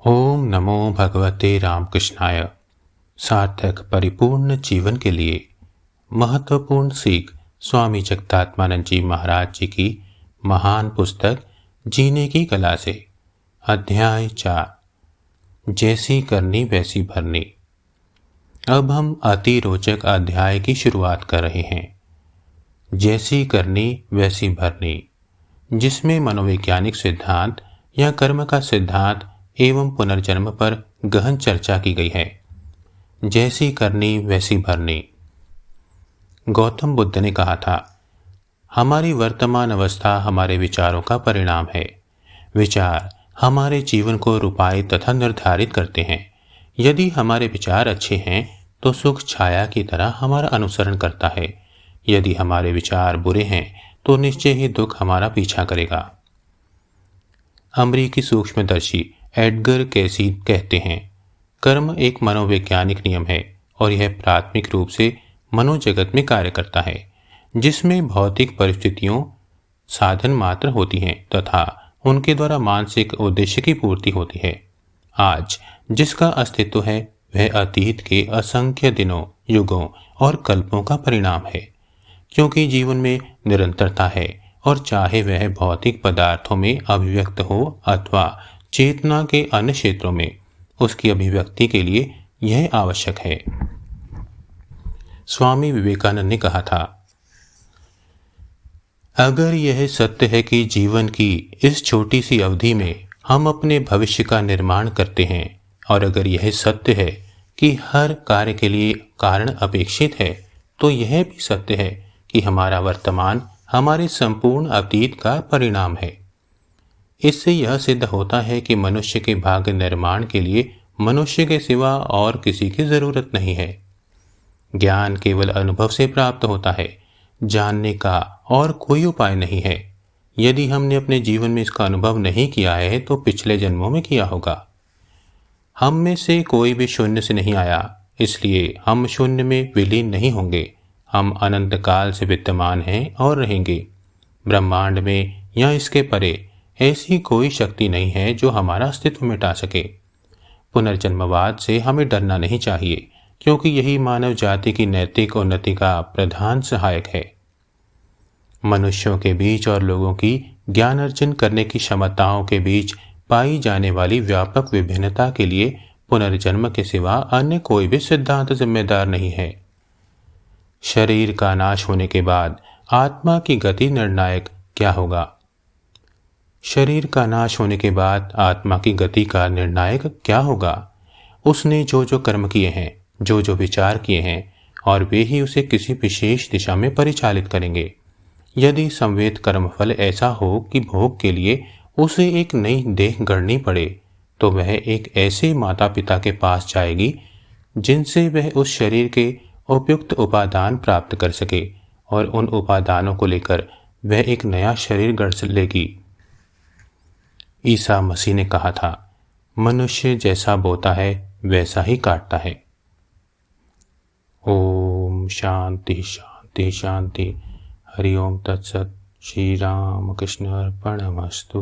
ओम नमो भगवते रामकृष्णाय। सार्थक परिपूर्ण जीवन के लिए महत्वपूर्ण सीख स्वामी जगदात्मानंद जी महाराज जी की महान पुस्तक जीने की कला से। अध्याय 4, जैसी करनी वैसी भरनी। अब हम अति रोचक अध्याय की शुरुआत कर रहे हैं। जैसी करनी वैसी भरनी, जिसमें मनोवैज्ञानिक सिद्धांत या कर्म का सिद्धांत एवं पुनर्जन्म पर गहन चर्चा की गई है। जैसी करनी वैसी भरनी। गौतम बुद्ध ने कहा था, हमारी वर्तमान अवस्था हमारे विचारों का परिणाम है। विचार हमारे जीवन को रूपायित तथा निर्धारित करते हैं। यदि हमारे विचार अच्छे हैं तो सुख छाया की तरह हमारा अनुसरण करता है। यदि हमारे विचार बुरे हैं तो निश्चय ही दुख हमारा पीछा करेगा। अमेरिकी सूक्ष्मदर्शी एडगर कैसी कहते हैं, कर्म एक मनोवैज्ञानिक नियम है और यह प्राथमिक रूप से मनोजगत में कार्य करता है, जिसमें भौतिक परिस्थितियों साधन मात्र होती हैं तथा उनके द्वारा मानसिक उद्देश्य की पूर्ति होती है। आज जिसका अस्तित्व है वह अतीत के असंख्य दिनों, युगों और कल्पों का परिणाम है। क्योंकि जीवन में निरंतरता है और चाहे वह भौतिक पदार्थों में अभिव्यक्त हो अथवा चेतना के अन्य क्षेत्रों में, उसकी अभिव्यक्ति के लिए यह आवश्यक है। स्वामी विवेकानंद ने कहा था, अगर यह सत्य है कि जीवन की इस छोटी सी अवधि में हम अपने भविष्य का निर्माण करते हैं, और अगर यह सत्य है कि हर कार्य के लिए कारण अपेक्षित है, तो यह भी सत्य है कि हमारा वर्तमान हमारे संपूर्ण अतीत का परिणाम है। इससे यह सिद्ध होता है कि मनुष्य के भाग्य निर्माण के लिए मनुष्य के सिवा और किसी की जरूरत नहीं है। ज्ञान केवल अनुभव से प्राप्त होता है, जानने का और कोई उपाय नहीं है। यदि हमने अपने जीवन में इसका अनुभव नहीं किया है तो पिछले जन्मों में किया होगा। हम में से कोई भी शून्य से नहीं आया, इसलिए हम शून्य में विलीन नहीं होंगे। हम अनंत काल से विद्यमान हैं और रहेंगे। ब्रह्मांड में या इसके परे ऐसी कोई शक्ति नहीं है जो हमारा अस्तित्व मिटा सके। पुनर्जन्मवाद से हमें डरना नहीं चाहिए, क्योंकि यही मानव जाति की नैतिक उन्नति का प्रधान सहायक है। मनुष्यों के बीच और लोगों की ज्ञान अर्जन करने की क्षमताओं के बीच पाई जाने वाली व्यापक विभिन्नता के लिए पुनर्जन्म के सिवा अन्य कोई भी सिद्धांत जिम्मेदार नहीं है। शरीर का नाश होने के बाद आत्मा की गति निर्णायक क्या होगा? शरीर का नाश होने के बाद आत्मा की गति का निर्णायक क्या होगा? उसने जो जो कर्म किए हैं, जो जो विचार किए हैं, और वे ही उसे किसी विशेष दिशा में परिचालित करेंगे। यदि संवेद कर्मफल ऐसा हो कि भोग के लिए उसे एक नई देह गढ़नी पड़े, तो वह एक ऐसे माता पिता के पास जाएगी जिनसे वह उस शरीर के उपयुक्त उपादान प्राप्त कर सके, और उन उपादानों को लेकर वह एक नया शरीर गढ़ लेगी। ईसा मसीह ने कहा था, मनुष्य जैसा बोता है वैसा ही काटता है। ओम शांति शांति शांति। हरि ओम तत्सत। श्री राम कृष्ण अर्पणमस्तु।